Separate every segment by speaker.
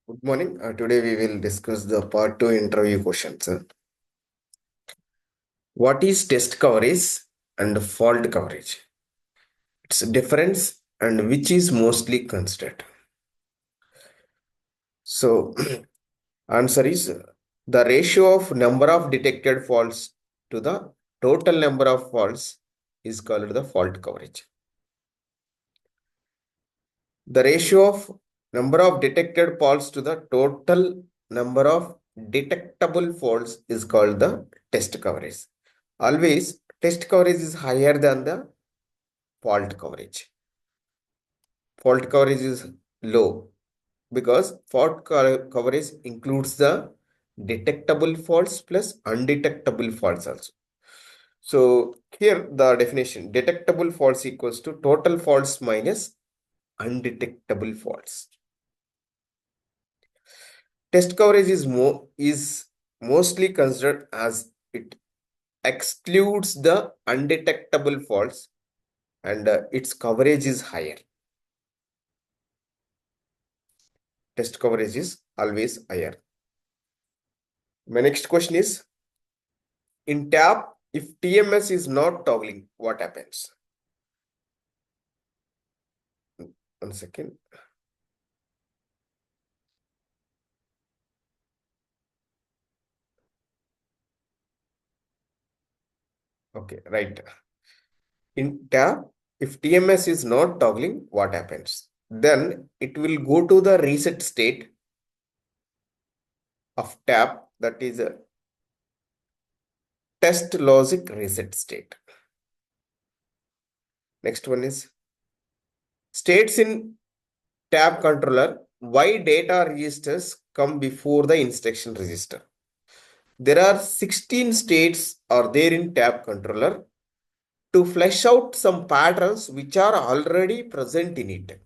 Speaker 1: Good morning. Today we will discuss the part 2 interview questions. What is test coverage and fault coverage? Its difference and which is mostly considered. So, answer is the ratio of number of detected faults to the total number of faults is called the fault coverage. The ratio of number of detected faults to the total number of detectable faults is called the test coverage. Always test coverage is higher than the fault coverage. Fault coverage is low because fault coverage includes the detectable faults plus undetectable faults also. So here the definition detectable faults equals to total faults minus undetectable faults. Test coverage is mostly considered as it excludes the undetectable faults and its coverage is higher. Test coverage is always higher. My next question is, in tab, if TMS is not toggling, what happens? One second. Okay, right. In tab, if TMS is not toggling, what happens? Then it will go to the reset state of tab, that is a test logic reset state. Next one is states in tab controller, why data registers come before the instruction register. There are 16 states are there in tab controller to flesh out some patterns which are already present in it.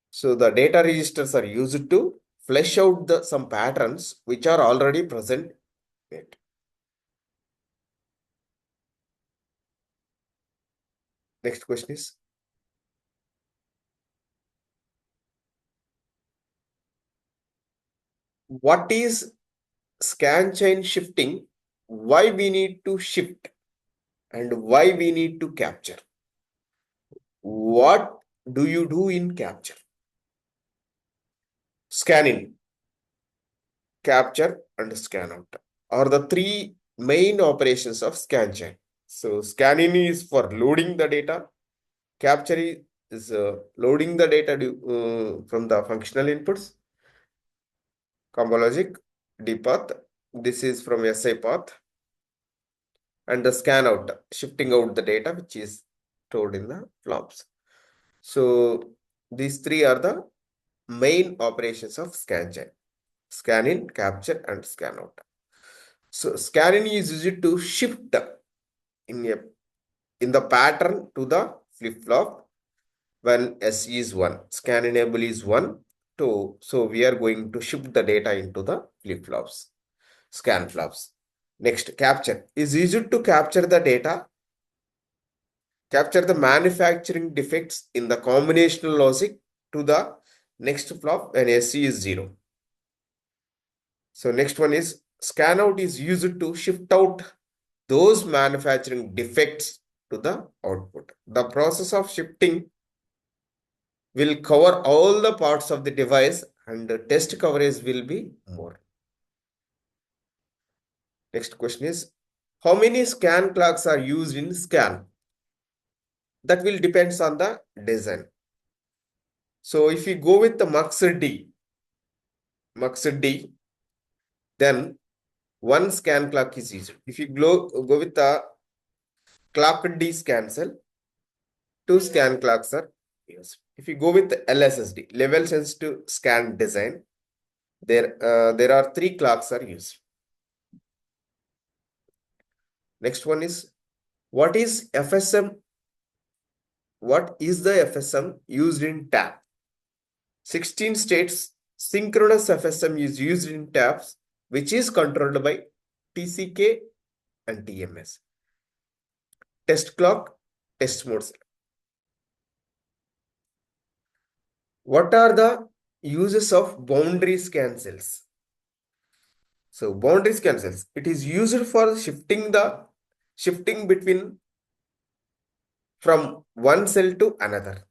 Speaker 1: So the data registers are used to flesh out some patterns which are already present in it. Next question is, what is scan chain shifting? Why we need to shift and why we need to capture? What do you do in capture? Scan in, capture, and scan out are the three main operations of scan chain. So scan in is for loading the data. Capture is loading the data from the functional inputs. Combo logic, D path. This is from SI path. And the scan out, shifting out the data which is stored in the flops. So these three are the main operations of scan chain. Scan in, capture, and scan out. So scan in is used to shift in the pattern to the flip-flop when S is 1. Scan enable is 1. So we are going to shift the data into the flip-flops, scan flops. Next, capture is used to capture the data, capture the manufacturing defects in the combinational logic to the next flop when SC is 0. So next one is scan out is used to shift out those manufacturing defects to the output. The process of shifting will cover all the parts of the device and the test coverage will be more. Next question is, how many scan clocks are used in scan? That will depends on the design. So if you go with the Mux D, then one scan clock is used. If you go with the clock D scan cell, two scan clocks are used. If you go with the LSSD, level sensitive scan design, there are three clocks are used. Next one is, what is FSM? What is the FSM used in tab? 16 states synchronous FSM is used in tabs, which is controlled by TCK and TMS. Test clock, test mode. What are the uses of boundary scan cells? So boundary scan cells, it is used for shifting between from one cell to another.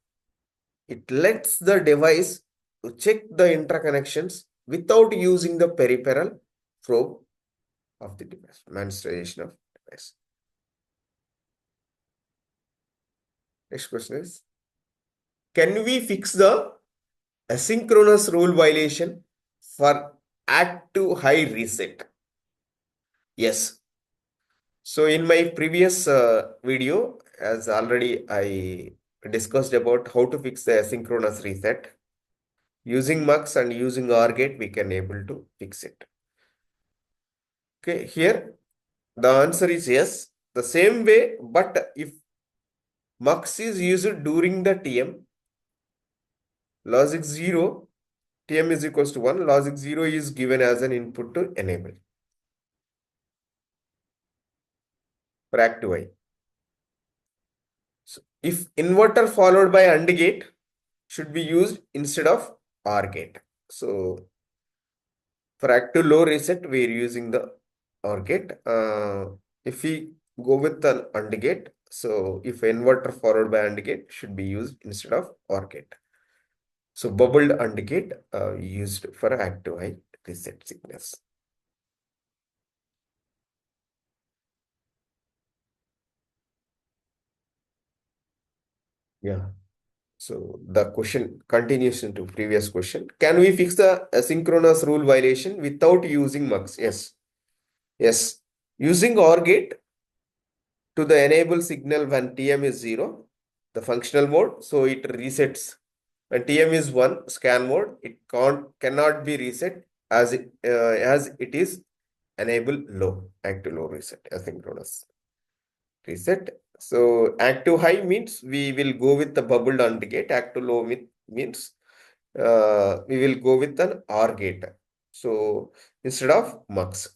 Speaker 1: It lets the device to check the interconnections without using the peripheral probe of the device, manipulation of device. Next question is, can we fix the asynchronous rule violation for active high reset? Yes. So in my previous video, as already I discussed about how to fix the asynchronous reset, using mux and using OR gate, we can able to fix it. Okay, here the answer is yes. The same way, but if mux is used during the TM, logic 0, TM is equals to 1, logic 0 is given as an input to enable for active high. So if inverter followed by AND gate should be used instead of OR gate. So for active low reset, we are using the OR gate. If we go with the AND gate, so if inverter followed by AND gate should be used instead of OR gate. So bubbled AND gate used for active high reset signals. Yeah. So the question continues into previous question. Can we fix the asynchronous rule violation without using mux? Yes. Yes. Using OR gate to the enable signal when TM is 0, the functional mode. So it resets. When TM is 1, scan mode, it cannot be reset as it is enable low, active low reset, asynchronous reset. So active high means we will go with the bubbled AND gate. Active low means we will go with an OR gate. So instead of mux.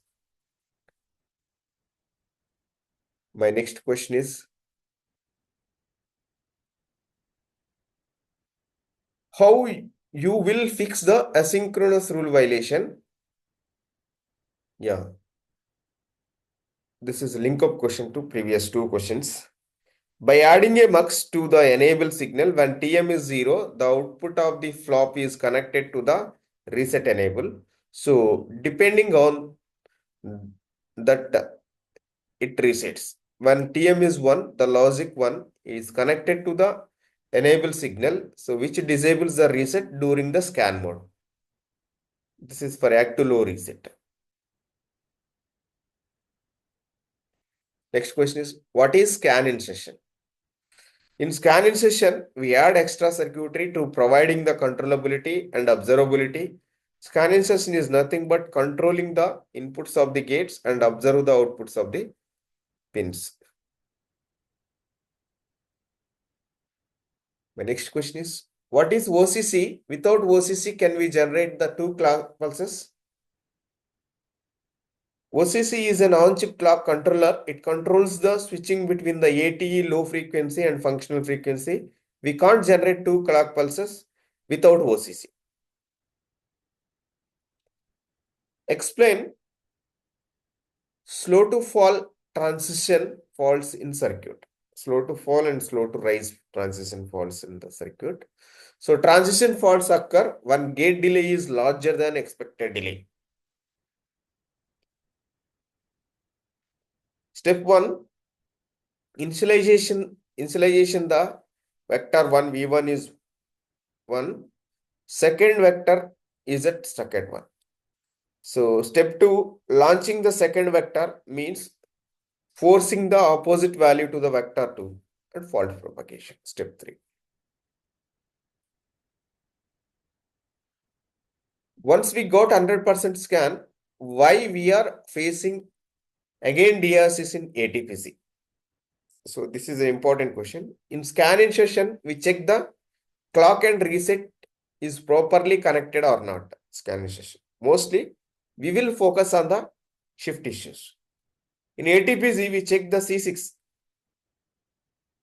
Speaker 1: My next question is, how you will fix the asynchronous rule violation? Yeah, this is a link up question to previous two questions. By adding a mux to the enable signal, when TM is 0, the output of the flop is connected to the reset enable. So depending on that, it resets. When TM is 1, the logic 1 is connected to the enable signal, so which disables the reset during the scan mode. This is for active low reset. Next question is, what is scan insertion? In scan insertion, we add extra circuitry to providing the controllability and observability. Scan insertion is nothing but controlling the inputs of the gates and observe the outputs of the pins. My next question is, what is OCC? Without OCC, can we generate the two clock pulses? OCC is an on-chip clock controller. It controls the switching between the ATE low frequency and functional frequency. We can't generate two clock pulses without OCC. Explain slow to fall transition faults in circuit. Slow to fall and slow to rise transition faults in the circuit. So transition faults occur when gate delay is larger than expected delay. Step 1, initialization the vector 1 V1 is 1. Second vector is at stuck at 1. So step 2, launching the second vector means forcing the opposite value to the vector 2 and fault propagation. Step 3. Once we got 100% scan, why we are facing again DRCs in ATPG? So this is an important question. In scan insertion, we check the clock and reset is properly connected or not. Scan insertion. Mostly, we will focus on the shift issues. In ATPG, we check the C6.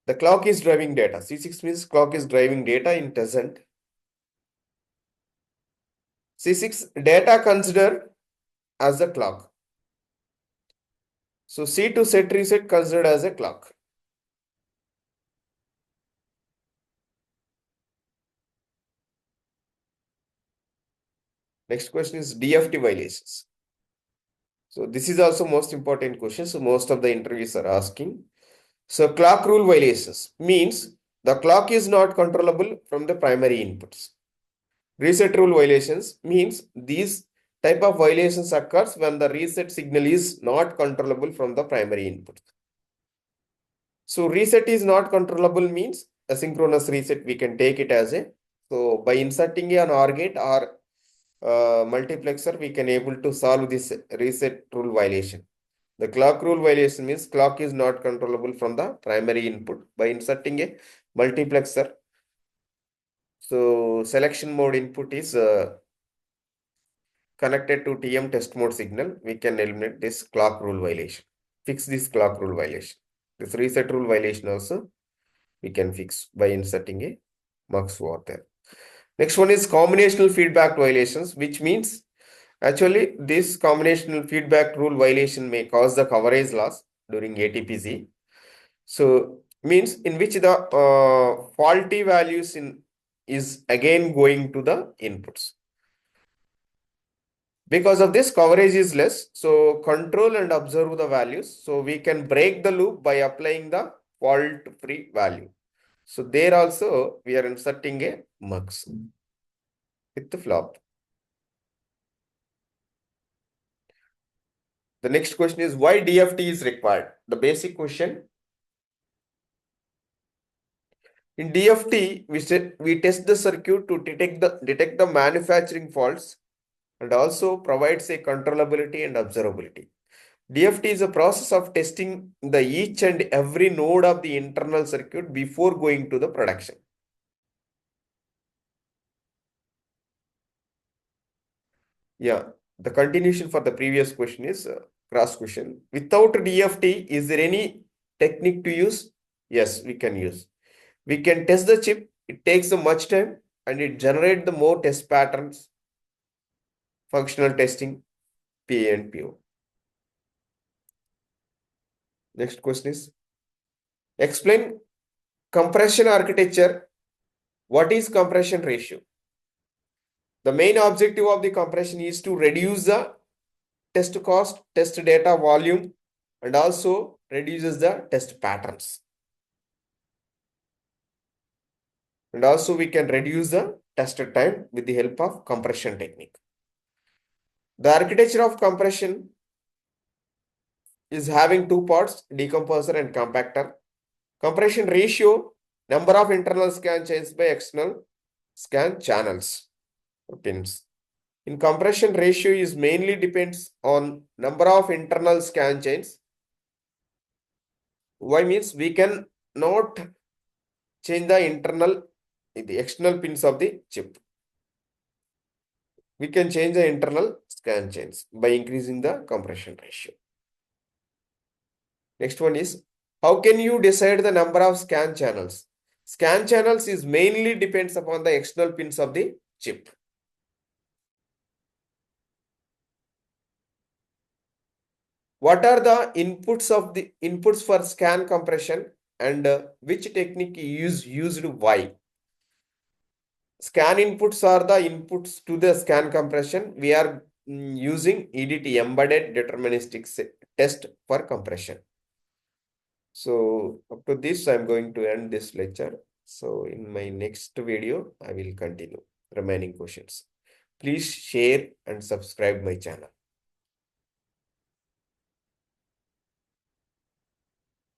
Speaker 1: The clock is driving data. C6 means clock is driving data. It doesn't. C6 data considered as a clock. So C2 set reset considered as a clock. Next question is DFT violations. So this is also most important question. So most of the interviews are asking. So clock rule violations means the clock is not controllable from the primary inputs. Reset rule violations means these type of violations occurs when the reset signal is not controllable from the primary input. So reset is not controllable means asynchronous reset we can take it as a, so by inserting an OR gate or multiplexer we can able to solve this reset rule violation. The clock rule violation means clock is not controllable from the primary input. By inserting a multiplexer, so selection mode input is connected to TM test mode signal, we can eliminate this clock rule violation. Fix this clock rule violation. This reset rule violation also we can fix by inserting a mux over there. Next one is combinational feedback violations, which means actually this combinational feedback rule violation may cause the coverage loss during ATPG. So means in which the faulty values in is again going to the inputs. Because of this, coverage is less. So control and observe the values. So we can break the loop by applying the fault-free value. So there also we are inserting a mux with the flop. The next question is why DFT is required? The basic question. In DFT, we test the circuit to detect the manufacturing faults and also provides a controllability and observability. DFT is a process of testing the each and every node of the internal circuit before going to the production. Yeah, the continuation for the previous question is cross question. Without DFT, is there any technique to use? Yes, we can use. We can test the chip. It takes so much time and it generates the more test patterns, functional testing, PA and PO. Next question is explain compression architecture. What is compression ratio? The main objective of the compression is to reduce the test cost, test data volume, and also reduces the test patterns. And also we can reduce the test time with the help of compression technique. The architecture of compression is having two parts, decomposer and compactor. Compression ratio, number of internal scan chains by external scan channels or pins. In compression ratio is mainly depends on number of internal scan chains. Why means we can not change the external pins of the chip. We can change the internal scan chains by increasing the compression ratio. Next one is, how can you decide the number of scan channels? Scan channels is mainly depends upon the external pins of the chip. What are the inputs for scan compression and which technique is used why? Scan inputs are the inputs to the scan compression. We are using EDT, embedded deterministic test for compression. So up to this, I'm going to end this lecture. So in my next video, I will continue remaining questions. Please share and subscribe my channel.